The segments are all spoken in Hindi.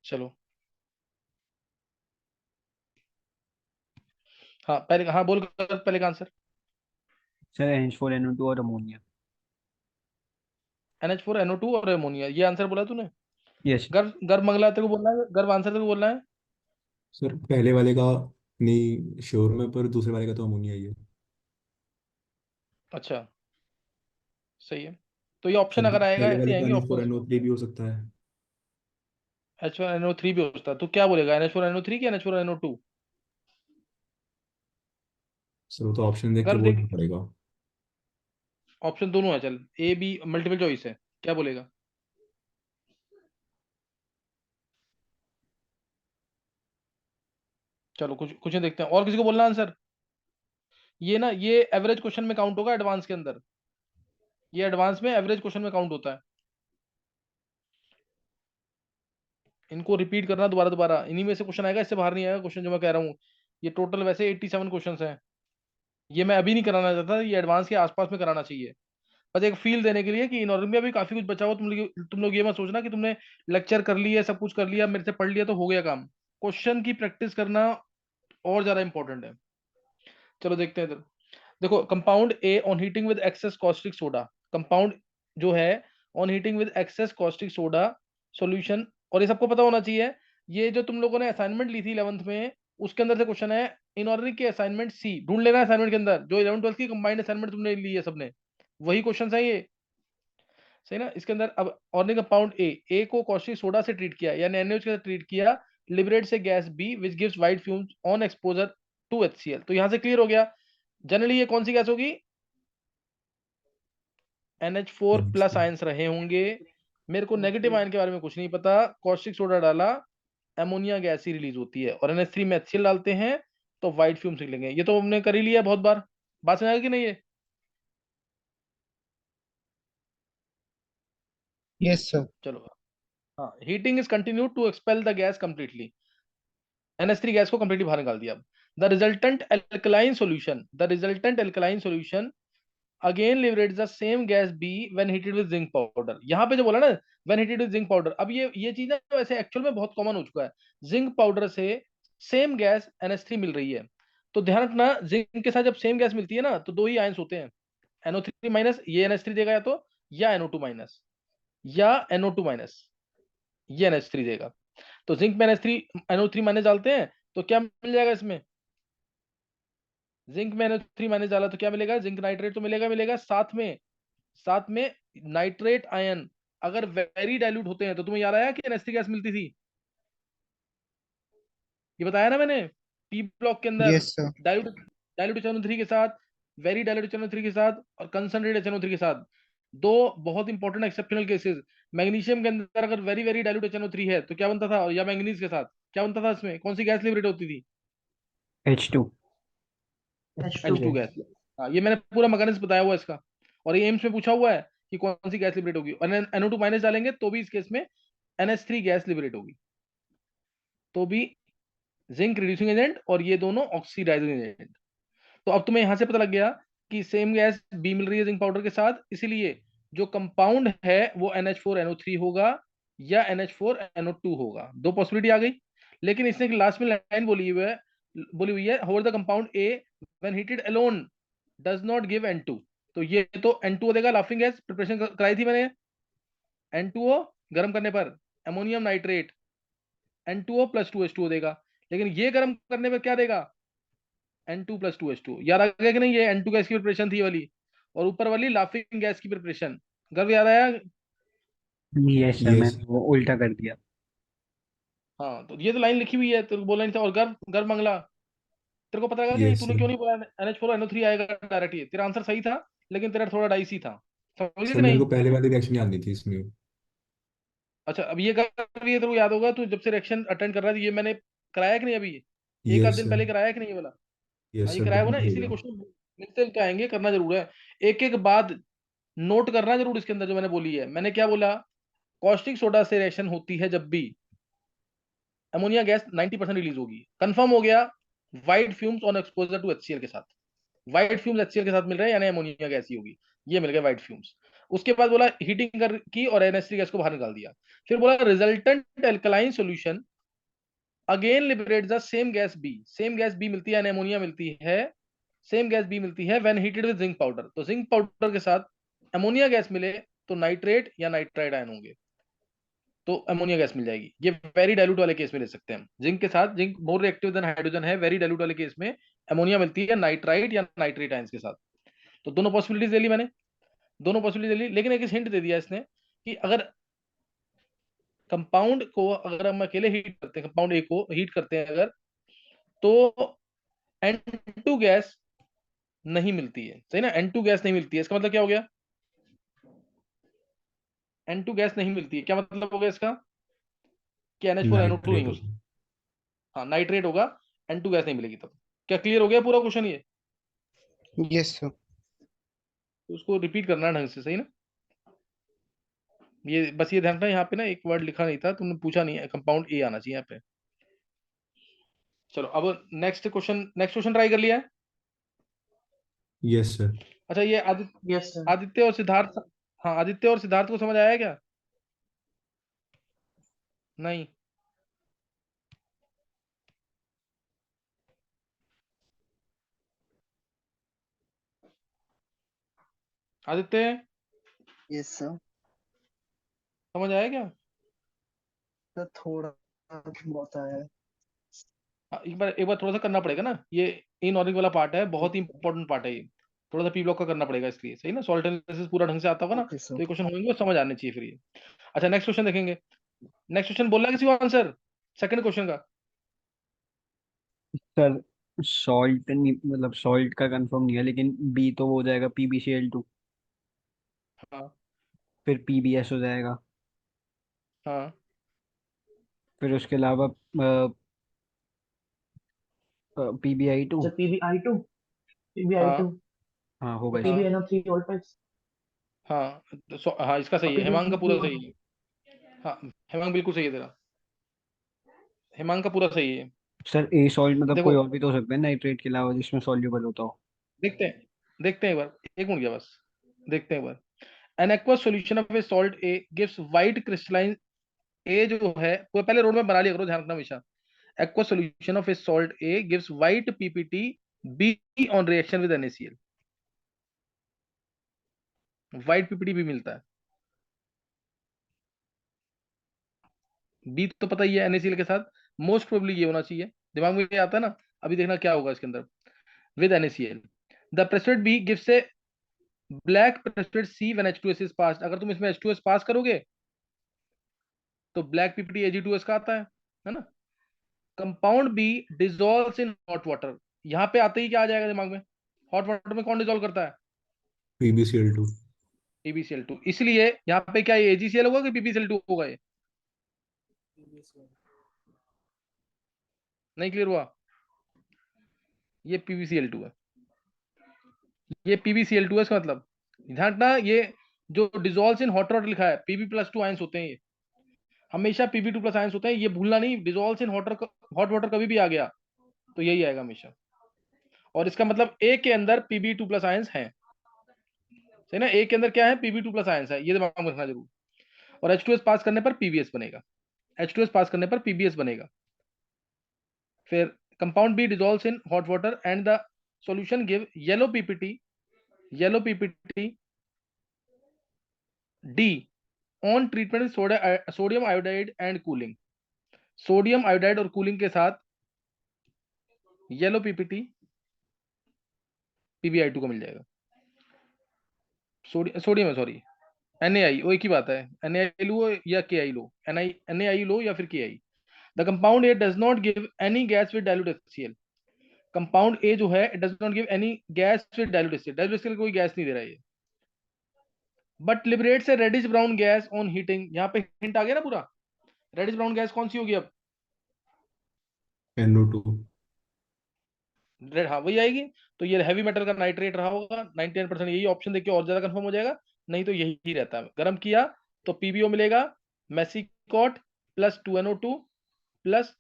चलो। हाँ पहले, हाँ बोल कर पहले का आंसर। सर NH4NO2 और अमोनिया। NH4NO2 और अमोनिया, ये आंसर बोला तूने। यस। गर्भ गर्भ मंगला तेरे को बोलना है, गर्भ आंसर तेरे को बोलना है। सर पहले वाले का नहीं श्योर में, पर दूसरे वाले का तो अमोनिया ही है। अच्छा, सही है। तो ये ऑप्शन क्योंकि अगर आएगा पहले ऐसे वाले का आएंगे ऑप्शन। NH4NO3 भी हो सकता है। H1NO3 भी होता है, तो क्या बोलेगा, NH4NO3 की NH4NO2? सर वो तो ऑप्शन देख के गर्भ देख, बोलना पड़ेगा। ऑप्शन दोनों है, चल ए बी मल्टीपल चॉइस है, क्या बोलेगा? चलो कुछ कुछ नहीं, देखते हैं, और किसी को बोलना आंसर। ये ना, ये एवरेज क्वेश्चन में काउंट होगा एडवांस के अंदर, ये एडवांस में एवरेज क्वेश्चन में काउंट होता है। इनको रिपीट करना दोबारा दोबारा, इन्हीं में से क्वेश्चन आएगा, इससे बाहर नहीं आएगा क्वेश्चन जो मैं कह रहा हूँ। ये टोटल वैसे 87 क्वेश्चन हैं। ये मैं अभी नहीं कराना चाहता, ये एडवांस के आसपास में कराना चाहिए, बस एक फील देने के लिए कि इनऑर्डिनरी में अभी काफी कुछ बचा हुआ। तुम लोग ये मत सोचना कि तुमने लेक्चर कर लिया, सब कुछ कर लिया, मेरे से पढ़ लिया तो हो गया काम। क्वेश्चन की प्रैक्टिस करना और ज्यादा इंपॉर्टेंट है। चलो देखते हैं इधर। देखो, compound A on heating with excess caustic soda, compound जो है on heating with excess caustic soda solution, और ये सबको पता होना चाहिए। ये जो तुम लोगों ने असाइनमेंट ली थी 11th में, उसके अंदर से क्वेश्चन है। इनऑर्डिनरी की असाइनमेंट सी ढूंढ लेना, असाइनमेंट के अंदर जो 11 12 की कंबाइंड असाइनमेंट तुमने ली है सबने, वही क्वेश्चन है ये। सही ना? इसके अंदर अब ऑर्गेनिक कंपाउंड ए को कॉस्टिक सोडा से ट्रीट किया, यानी NaOH के साथ ट्रीट किया, लिबरेट से gas B which gives white fumes on exposure to HCl। तो यहां से क्लियर हो गया, जनरली ये कौन सी गैस होगी? NH4 plus NH4। आयंस रहे होंगे। मेरे को नेगेटिव आयन के बारे में कुछ नहीं पता, कॉस्टिक सोडा डाला, अमोनिया गैस ही रिलीज होती है, और NH3 में HCl डालते हैं तो व्हाइट फ्यूम्स निकलेंगे। ये तो हमने कर ही लिया बहुत बार, बात समझ आ गई कि नहीं ये? Yes sir. चलो। हाँ, heating is continue to expel the gas completely, NH3 gas को कंप्लीटली बाहर निकाल दिया। The resultant alkaline solution again liberates the same gas B when heated with zinc powder. यहाँ पे जो बोला ना, when heated with zinc powder, अब ये चीज ना वैसे एक्चुअल में बहुत कॉमन हो चुका है। जिंक पाउडर से सेम गैस NH3 मिल रही है, तो ध्यान रखना, जिंक के साथ जब सेम गैस मिलती है ना, तो दो ही आयंस होते हैं, NO3 माइनस, ये NH3 देगा या तो, या NO2 माइनस, या NO2 माइनस, ये NH3 देगा। तो जिंक में NO3 माइनस डालते हैं तो क्या मिल जाएगा इसमें? जिंक में NO3 माइनस डाला तो क्या मिलेगा? जिंक नाइट्रेट तो मिलेगा, मिलेगा साथ में नाइट्रेट आयन अगर वेरी डाइल्यूट होते हैं, तो तुम्हें याद आया कि NH3 गैस मिलती थी, ये बताया ना मैंने, पी ब्लॉक के अंदर, yes sir. Dilute dilute HNO3 के साथ, वेरी डाइल्यूट HNO3 के साथ, और कंसंट्रेटेड HNO3 के साथ। दो बहुत इंपॉर्टेंट एक्सेप्शनल केसेस, मैग्नीशियम के अंदर अगर वेरी वेरी डाइल्यूट HNO3 है तो क्या बनता था, या मैंगनीज के साथ क्या बनता था, इसमें कौन सी गैस लिबरेट होती थी? H2। H2 gas. हाँ, ये मैंने पूरा मैकेनिज्म बताया हुआ है इसका, और ये एम्स में पूछा हुआ है कि कौन सी गैस लिबरेट होगी, और NO2 माइनस डालेंगे तो भी इस केस में NH3 गैस लिबरेट होगी, तो भी जिंक रिड्यूसिंग एजेंट, और ये दोनों ऑक्सीडाइजिंग एजेंट। तो अब तुम्हें यहां से पता लग गया कि सेम गैस बी मिल रही है जिंक पाउडर के साथ, इसीलिए जो कंपाउंड है वो NH4NO3 होगा या NH4NO2 होगा, दो पॉसिबिलिटी आ गई। लेकिन इसने लास्ट में लाइन बोली हुई है hold the compound A when heated alone does not give N2। तो ये तो N2O देगा, लाफिंग गैस प्रिपरेशन कराई थी मैंने, N2O गर्म करने पर ammonium nitrate, N2O plus 2H2O देगा। लेकिन ये गर्म करने पर क्या देगा? N2 plus 2H2। याद आ गया कि नहीं? ये N2 गैस की प्रिपरेशन थी ये वाली, और ऊपर वाली लाफिंग गैस की प्रिपरेशन। गर्व याद आया? Yes sir, yes. मैंने वो उल्टा कर दिया। हाँ, तो ये तो लाइन लिखी हुई है, तेरे को बोलना नहीं था। और गर्व गर्व मंगला, तेरे को पता लगा कि नहीं, यस तूने सर। क्यों नहीं बोला NH4NO3 आएगा डायरेक्ट? ये तेरा आंसर सही था, लेकिन तेरा थोड़ा डाइसी था, समझ गया सर कि मेरे नहीं? को पहले वाली रिएक्शन याद नहीं थी इसमें। अच्छा, अब ये कर, ये तेरे को याद होगा, तू जब से रिएक्शन अटेंड कर रहा है, ये मैंने कराया कि नहीं अभी? एक आध यस दिन सर। पहले कराया कि नहीं ये वाला? हाँ, यस ये सर, कराया हुआ ना, बहुत हो इसीलिए गया। क्वेश्चन मिलते मिलते आएंगे, करना जरूर है। एक एक बात नोट करना जरूर इसके अंदर, जो मैंने बोली है। मैंने क्या बोला? कॉस्टिक सोडा से रिएक्शन होती है जब भी अमोनिया गैस 90% रिलीज होगी, कंफर्म हो गया। White fumes on exposure to HCl के साथ, वाइट फ्यूम्स HCl के साथ मिल रहे हैं, यानी अमोनिया गैस ही होगी, ये मिल गए वाइट फ्यूम्स। उसके बाद बोला हीटिंग कर की और NH3 गैस को बाहर निकाल दिया। फिर बोला resultant alkaline solution again liberate the same gas B. Same gas B मिलती है, अमोनिया मिलती है, सेम गैस बी मिलती है when heated with zinc powder. तो जिंक पाउडर के साथ अमोनिया गैस मिले तो नाइट्रेट या नाइट्राइड आयन होंगे, तो अमोनिया गैस मिल जाएगी। ये वेरी डाइल्यूट वाले केस में ले सकते हैं हम। जिंक के साथ, zinc more reactive than hydrogen है, वेरी डाइल्यूट वाले केस में अमोनिया मिलती है नाइट्राइट या नाइट्रेट आयंस के साथ। तो दोनों पॉसिबिलिटीज दे ली मैंने, दोनों पॉसिबिलिटी दे ली। लेकिन एक हिंट दे दिया इसने कि अगर कंपाउंड को अगर हम अकेले हीट करते हैं, कंपाउंड ए को हीट करते हैं अगर, तो N2 गैस नहीं मिलती है, सही ना, N2 गैस नहीं मिलती है। इसका मतलब क्या हो गया, N2 गैस नहीं मिलती है, क्या मतलब हो गया इसका कि NH4NO2 नहीं नाइट्रेट हो होगा। सकता। हाँ नाइट्रेट होगा, N2 गैस नहीं मिलेगी तब। क्या क्लियर हो गया पूरा क्वेश्चन ये? Yes sir. तो उसको रिपीट करना है ढंग से, सही ना। ये बस ये ध्यान रखना, यहाँ पे ना एक वर्ड लिखा नहीं था, तुमने पूछा नहीं है, कंपाउंड ए आना चाहिए यहाँ पे। चलो अब नेक्स्ट क्वेश्चन ट्राई कर लिया है। Yes sir. अच्छा ये यस सर। आदित्य और सिद्धार्थ, हाँ आदित्य और सिद्धार्थ को समझ आया क्या? नहीं? Aditya yes sir. समझ आया क्या? सर थोड़ा बहुत आया है। हाँ, एक बार थोड़ा सा करना पड़ेगा ना, ये इनऑर्गेनिक वाला पार्ट है, बहुत ही ओके इंपॉर्टेंट पार्ट है ये। थोड़ा सा पी ब्लॉक का करना पड़ेगा इसलिए, सही ना। सॉल्ट एनालिसिस पूरा ढंग से आता होगा ना, ओके तो सर। ये क्वेश्चन होंगे वो समझ आने चाहिए फिर ये। अच्छा नेक्स्ट क्वेश्चन देखेंगे। नेक्स्ट क्वेश्चन बोलना है किसी को आंसर सेकंड क्वेश्चन का? सर सॉल्ट नहीं, मतलब सॉल्ट का कंफर्म नहीं है, लेकिन बी तो वो हो जाएगा PbCl2। हाँ फिर PbS हो जाएगा। हाँ फिर उसके अलावा PbI2। अच्छा PbI2, PbI2 हाँ हाँ होगा और इसमें। हाँ PbNO3 ऑल टाइप्स हाँ। हाँ इसका और सही है, हेमांग का पूरा PbNO3 सही है। हाँ हेमांग बिल्कुल सही है तेरा, हेमांग का पूरा सही है। सर ए सॉल्ट मतलब देखो कोई और भी तो हो सकता है नाइट्रेट के अलावा जिसमें सॉल्युबल होता हो। देखते हैं एक बार, एक मिनट गया बस, देखते हैं एक बार। An aqueous solution of a salt A gives white crystalline, A जो है वो पहले रोड में बना लिया करो, ध्यान रखना हमेशा। aqueous solution of a salt A gives white PPT B on reaction with NaCl। white PPT भी मिलता है, B तो पता ही है NaCl के साथ, मोस्ट प्रोबेबली ये होना चाहिए, दिमाग में ये आता है ना। अभी देखना क्या होगा इसके अंदर with NaCl। the precipitate B gives a black precipitate C when H2S is passed। अगर तुम इसमें H2S पास करोगे तो ब्लैक पीपीटी Ag2S का आता है ना। Compound B dissolve in hot water, यहाँ पे आते ही क्या आ जाएगा दिमाग में, हॉट वाटर में कौन डिजोल्व करता है? PbCl2। PbCl2। इसलिए यहाँ पे क्या ये AgCl होगा कि PbCl2 होगा? ये नहीं क्लियर हुआ? ये PbCl2 है, ये PbCl2 है। इसका मतलब ध्यान रखना, ये जो डिजोल्व इन हॉट वाटर लिखा है Pb+2 आयंस होते हैं, ये हमेशा Pb2+ आयंस होते हैं, ये भूलना नहीं। डिजोल्व इन हॉट वाटर कभी भी आ गया तो यही आएगा हमेशा, और इसका मतलब ए के अंदर Pb2+ आयंस हैं, सही ना। ए के अंदर क्या है, Pb2+ आयंस है, ये दिमाग में रखना जरूर। और H2S पास करने पर PbS बनेगा, H2S पास करने पर PbS बनेगा। फिर compound B dissolves in hot water and the solution give yellow PPT D on treatment sodium iodide and cooling. Sodium iodide और कूलिंग के साथ येलो पीपीटी PbI2 को मिल जाएगा। सोडियम है सॉरी, NaI, वो एक ही बात है, NaI लो या KI लो, NaI लो या फिर KI। The compound A does not give any gas with dilute HCl। Compound A जो है it does not give any gas with dilute HCl, dilute HCl कोई गैस नहीं दे रहा है ये, but liberates a reddish brown gas on heating. यहाँ पे हिंट आ गया ना पूरा। रेडिश ब्राउन गैस कौन सी होगी अब? NO2। रेड, हाँ वही आएगी। तो ये हैवी मेटल का नाइट्रेट रहा होगा 99%, यही ऑप्शन देखिए और ज्यादा कंफर्म हो जाएगा। नहीं तो यही ही रहता है, गर्म किया तो PbO मिलेगा, मेसिकॉट plus 2NO2 plus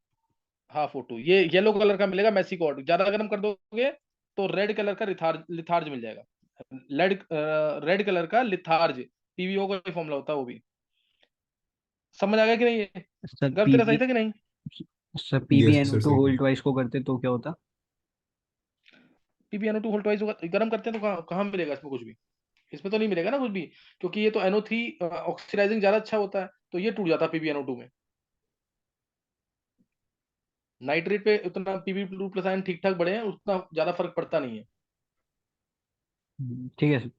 half O2, ये येलो कलर का मिलेगा मेसिकॉट। ज्यादा गर्म कर दोगे तो रेड कलर का लिथार्ज मिल जाएगा, रेड कलर का लिथार्ज, पीवीओ का ही फॉर्मूला होता है वो भी। समझ आ गया कि नहीं ये? सर गर्व तेरा सही पीबी था कि नहीं? Sir PB yes NO sir two सही होल था। ट्वाइस को करते तो क्या होता? पीबीएनओ टू होल्ड ट्वाइस होगा, गर्म करते हैं तो कहाँ कहाँ मिलेगा इसमें कुछ भी? इसमें तो नहीं मिलेगा ना कुछ भी, क्योंकि ये तो NO3 ऑक्सीडाइजिंग ज्यादा अच्छा होता है, तो ये टूट जाता है पीबीएनओ टू में। नाइट्रेट पे उतना Pb2 प्लस आयन ठीक ठाक बढ़े हैं, उतना ज्यादा फर्क पड़ता नहीं है। ठीक है सर।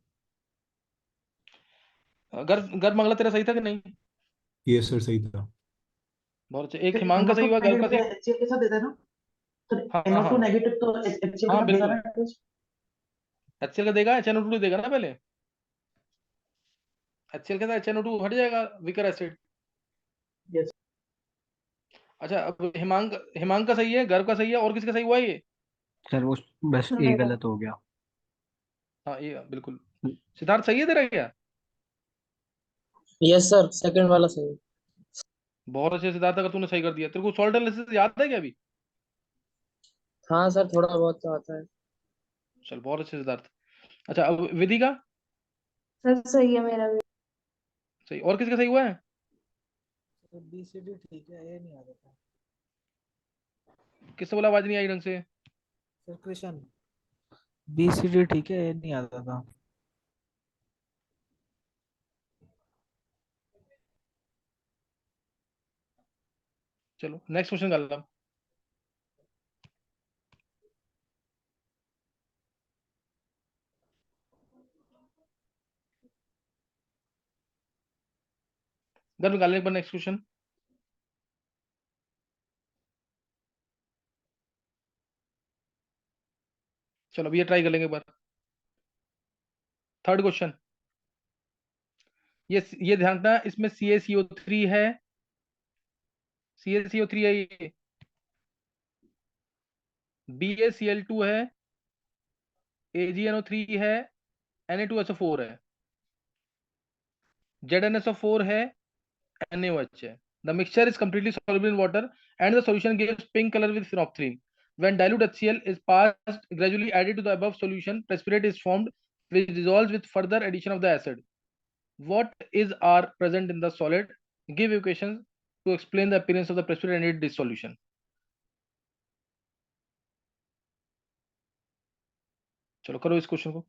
गर्भ गर्भ मंगला तेरा सही था कि नहीं? यस सर सही था। बहुत अच्छा। एक फिर हिमांक का सही NO2 हुआ, गर्भ का नेगेटिव सही। HCl के साथ देता है ना? तो हाँ हाँ NO2 हाँ। नेगेटिव तो HCl के हाँ साथ देता बिल्कुल। है ना? HCl का देगा, HNO2 देगा ना पहले। HCl के साथ HNO2 हट जाएगा, विकर एसिड। यस। अच्छा, अब हिमांक हिमांक का सही है, गर्भ का सही है, और किसका सही हुआ ये? सर वो बस ए मेरा। गलत हो गया। हाँ ये बिल्कुल। सिद्धार्थ सही है तेरा क्या? यस सर, सेकंड वाला सही। बहुत अच्छे सिद्धार्थ, अगर तूने सही कर दिया। तेरे को सॉल्ट एनालिसिस याद है क्या अभी? हाँ सर, थोड़ा बहुत तो आता है। चल बहुत अच्छे सिद्धार्थ। अच्छा, अब विधि का सर सही है मेरा भी। सही, और किसका सही हुआ है? बी सी डी ठीक है, ए नहीं आ रहा था। किससे बोला, आवाज नहीं आई ढंग से? Sir Krishna, B C D ठीक है, ए नहीं आ रहा था। चलो नेक्स्ट क्वेश्चन कर लो। घर निकालने पर नेक्स्ट क्वेश्चन। चलो अभी ये ट्राई कर लेंगे एक बार। Third question. ये ध्यान रखना, इसमें CaCO3 है, CaCO3 है ये, BaCl2 है, AgNO3 है, Na2SO4 है, ZnSO4 है, NaOH है. The mixture is completely soluble in water and the solution gives pink color with phenolphthalein. When dilute HCl is passed, gradually added to the above solution, precipitate is formed which dissolves with further addition of the acid. What is are present in the solid? Give equations to explain the appearance of the precipitate and its dissolution. चलो करो इस क्वेश्चन को।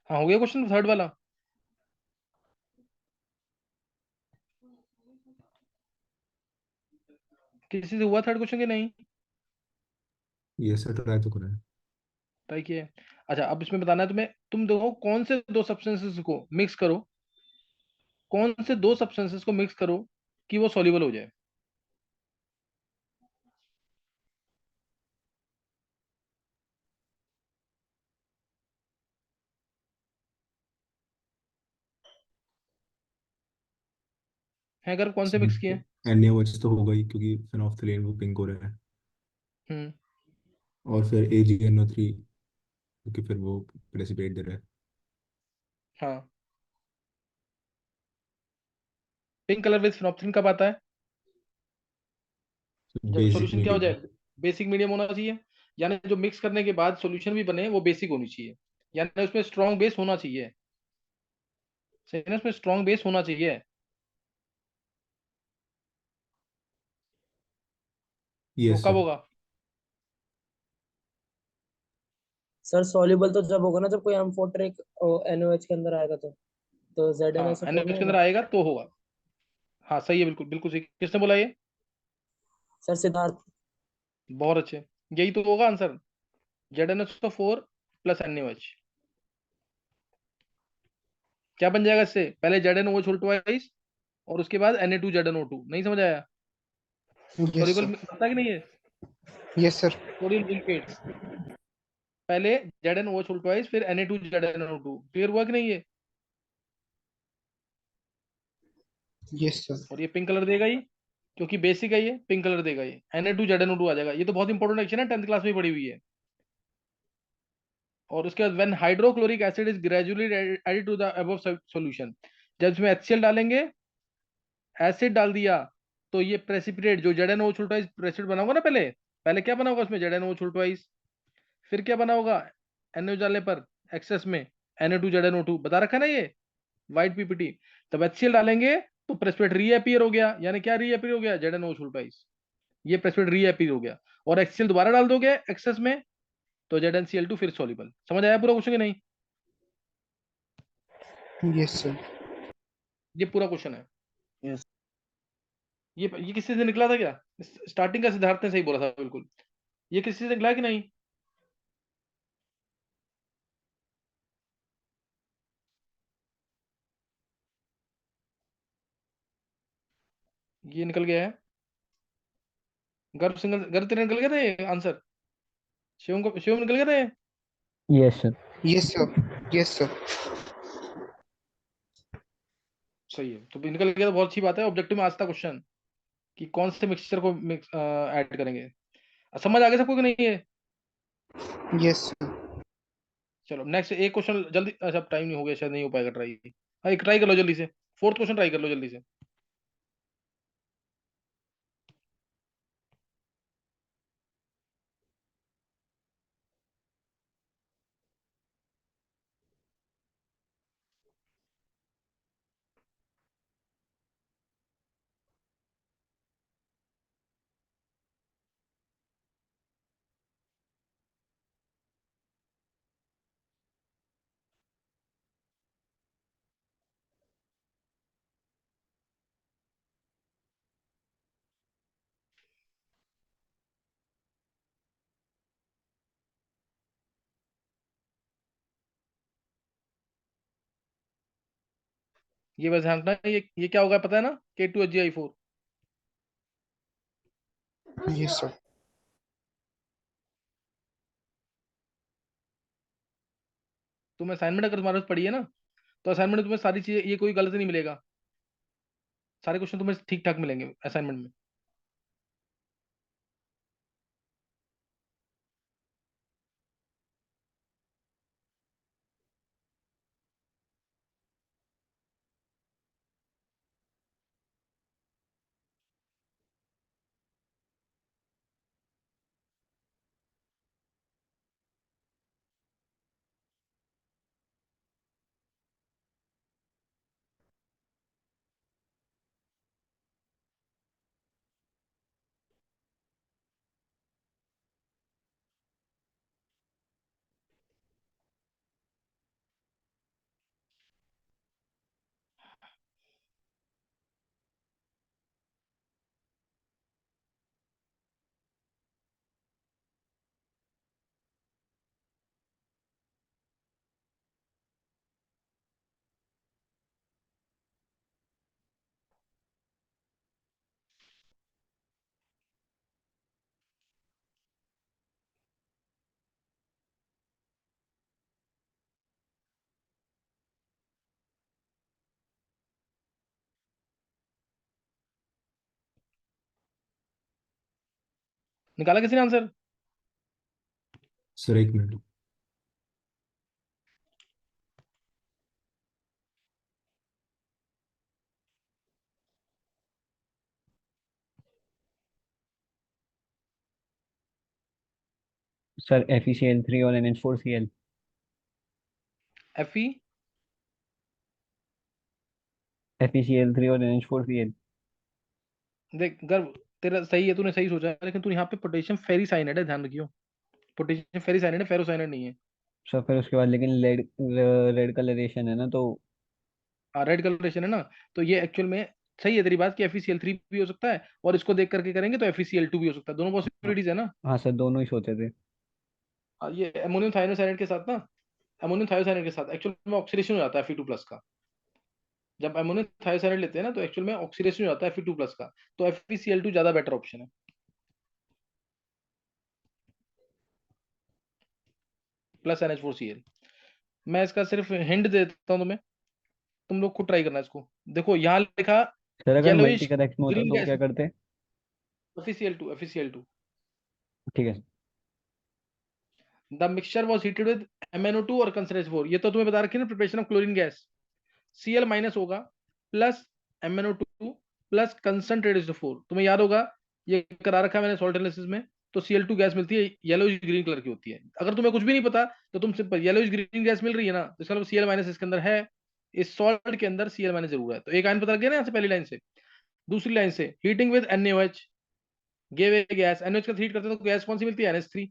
हाँ, हो गया क्वेश्चन थर्ड वाला। किसी से हुआ थर्ड क्वेश्चन कि नहीं? ये सर ट्राई तो करा है। ट्राई किया है। अच्छा, अब इसमें बताना है तुम्हें, तुम देखो कौन से दो सब्सटेंसेस को मिक्स करो, कौन से दो सब्सटेंसेस को मिक्स करो कि वो सॉल्युबल हो जाए। है अगर कौन से मिक्स किए हैं? NaOH तो होगा ही क्योंकि फिनोल्फथालीन वो पिंक हो रहा है। हम्म। और फिर AgNO3 क्योंकि फिर वो प्रेसिपिटेट दे रहा है। हाँ, पिंक कलर विद फिनोप्सिन कब आता है? जब बेसिक सॉल्यूशन क्या हो मीडियम। जाए, बेसिक मीडियम होना चाहिए। यानी जो मिक्स करने के बाद सॉल्यूशन भी बने वो बेसिक होनी चाहिए, यानी उसमें स्ट्रॉन्ग बेस होना चाहिए। सही है ना, उसमें स्ट्रॉन्ग बेस होना चाहिए। तो यस कब सर। होगा? सर सॉल्युबल तो जब होगा ना, जब कोई अम्फोटेरिक NaOH के अंदर आएगा तो हाँ, ZnSO4 नहीं NaOH के अंदर होगा। आएगा तो होगा। हाँ सही है, बिल्कुल बिल्कुल सही। किसने बोला ये? सर सिद्धार्थ। बहुत अच्छे। यही तो होगा आंसर, ZnSO4 प्लस NaOH। क्या बन जाएगा इससे? पहले ZnOH होल ट्वाइस और उसके बाद Na2ZnO2। नहीं समझ आया? Yes soluble sir. बनता है कि नहीं है? Yes sir. सोडियम जिंकेट, पहले ZnOH होल ट्वाइस फिर Na2ZnO2। क्लियर हुआ कि नहीं ये? Yes sir. और ये पिंक कलर देगा ही, क्योंकि बेसिक है, ये पिंक कलर देगा, ये Na2ZnO2 आ जाएगा। ये तो बहुत इंपॉर्टेंट एक्शन है, 10th क्लास में पढ़ी हुई है। और उसके बाद when hydrochloric acid is gradually added to the above solution, जब इसमें HCl डालेंगे, एसिड डाल दिया, तो ये प्रेसिपिटेट जो ZnOH उल्टा प्रेसिपिटेट बना होगा ना, पहले पहले क्या बना होगा उसमें? ZnOH उल्टा, फिर क्या बना होगा NaOH डालने पर एक्सेस में? Na2ZnO2 बता रखा है ना ये, वाइट पीपीटी। तब HCl डालेंगे तो प्रेसिपिटेट रीअपीयर हो गया, यानी क्या रीअपीयर हो गया? ZnOH उल्टा, ये प्रेसिपिटेट रीअपीयर हो गया। और HCl दोबारा डाल दोगे एक्सेस में तो ZnCl2 फिर सॉल्युबल। समझ आया पूरा क्वेश्चन कि नहीं? Yes sir. ये पूरा क्वेश्चन है। यस। ये किसी से निकला था क्या? स्टार्टिंग का सिद्धार्थ ने सही बोला था बिल्कुल। ये किसी से निकला कि नहीं? ये निकल गया है। गर्भ तेरे निकल गए थे आंसर? शिवम निकल गए थे? Yes sir. Yes sir. Yes sir. सही है, तो निकल गया तो बहुत अच्छी बात है। ऑब्जेक्टिव में आज था क्वेश्चन कि कौन से मिक्सचर को मिक्स ऐड करेंगे। समझ आ गया सबको कि नहीं है? Yes sir. चलो नेक्स्ट एक क्वेश्चन जल्दी। अच्छा टाइम नहीं हो गया, शायद नहीं हो पाएगा ट्राई। हाँ, एक ट्राई कर लो जल्दी से, फोर्थ क्वेश्चन ट्राई कर लो जल्दी से। ये बस ध्यान रखना, ये क्या होगा पता है ना? K2HgI4। Yes sir. तुम असाइनमेंट अगर तुम्हारे पास पड़ी है ना, तो असाइनमेंट में तुम्हें सारी चीजें, ये कोई गलत नहीं मिलेगा। सारे क्वेश्चन तुम्हें ठीक ठाक मिलेंगे असाइनमेंट में। निकाला किसी ने आंसर? सर एक मिनट। सर FeCl3 और NH4Cl। Fe FeCl3 और NH4Cl। देख गर्व, तेरा सही है, तूने सही सोचा है, लेकिन तू यहाँ पे पोटेशियम फेरिसाइनाइड है, ध्यान रखियो। पोटेशियम फेरिसाइनाइड है, फेरोसाइनाइड नहीं है। सर फिर उसके बाद लेकिन रेड रेड कलरेशन है ना, तो रेड कलरेशन है ना, तो ये एक्चुअल में सही है तेरी बात कि FeCl3 भी हो सकता है, और इसको देख करके करेंगे तो FeCl2 भी हो सकता है, दोनों हाँ। पॉसिबिलिटीज है ना। हाँ सर, दोनों ही सोचे थे। ये अमोनियम थायोसाइनाइड के साथ ना, अमोनियम थायोसाइनाइड के साथ एक्चुअल में ऑक्सीडेशन हो जाता है Fe2+ का। जब अमोनियम थायोसाइनाइड लेते हैं ना तो एक्चुअल में ऑक्सीडेशन हो जाता है Fe2+ का, तो FeCl2 ज्यादा बेटर ऑप्शन है, प्लस NH4Cl। मैं इसका सिर्फ हिंट दे देता हूँ तुम्हें, तुम लोग खुद ट्राई करना इसको। देखो यहाँ लिखा सर अगर मल्टी येलोइश करेक्ट में होता ग्रीन तो गैस, क्या करते? FeCl2। ठीक है। The mixture was heated with MnO2 और कंसनट्रेट 4, ये तो तुम्हें बता रखी है ना, preparation of chlorine gas. Cl minus होगा, प्लस MnO2 प्लस कंसनट्रेट 4, तुम्हें याद होगा ये करा रखा है मैंने सॉल्ट एनालिसिस में। तो Cl2 गैस मिलती है, येलोइश ग्रीन कलर की होती है। अगर तुम्हें कुछ भी नहीं पता तो तुम सिंपल येलोइश ग्रीन गैस मिल रही है ना, तो इसका मतलब Cl माइनस इसके अंदर है, इस सॉल्ट के अंदर Cl माइनस जरूर है। तो एक आयन पता लग गया ना यहाँ से, पहली लाइन से। दूसरी लाइन से, heating with NaOH gave a gas, NaOH का हीट करते हैं तो गैस कौन सी मिलती है? NH3।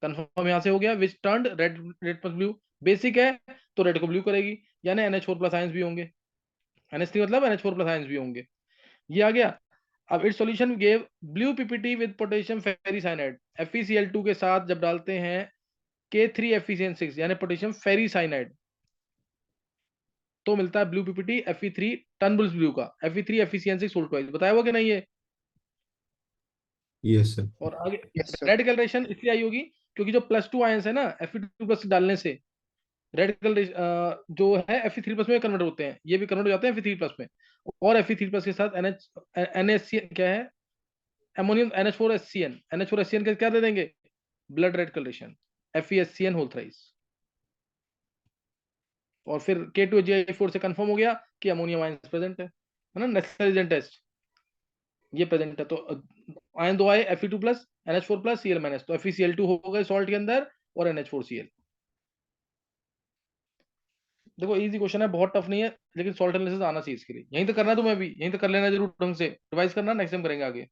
कंफर्म यहाँ से हो गया, which turned red red plus blue, basic है तो रेड को ब्लू करेगी, यानी NH4+ आयंस भी होंगे, NH3 मतलब NH4+ आयंस भी होंगे। ये आ गया। अब its solution gave blue PPT with potassium ferricyanide, FeCl2 के साथ जब डालते हैं K3FeCN6 यानी पोटेशियम फेरिसाइनाइड, तो मिलता है ब्लू PPT Fe3 टर्नबुल्स ब्लू का, Fe3FeCN6 उल्टा है, बताया हुआ कि नहीं ये? Yes sir. और आगे Yes, sir. रेड कलरेशन इसलिए आई होगी क्योंकि जो +2 आयंस है ना Fe2+ डालने से रेड कलर जो है Fe3+ में कन्वर्ट होते हैं, ये भी कन्वर्ट हो जाते हैं Fe3+ में। और Fe3+ के साथ NH क्या है, अमोनियम NH4HCN का क्या दे देंगे? ब्लड रेड कलरेशन, FeSCN होल थ्राइस। और फिर K2HgI4 से कंफर्म हो गया कि अमोनियम आयंस प्रेजेंट है ना, नेक्स्ट टेस्ट ये प्रेजेंट है। तो आयन दो आए, Fe2+, NH4+, Cl-, तो FeCl2 हो गए सॉल्ट के अंदर और NH4Cl। देखो इजी क्वेश्चन है, बहुत टफ नहीं है, लेकिन सॉल्ट एनालिसिस आना चाहिए इसके लिए। यहीं तो करना है तुम्हें, भी यहीं तो कर लेना जरूर ढंग से, रिवाइज करना, नेक्स्ट टाइम करेंगे आगे।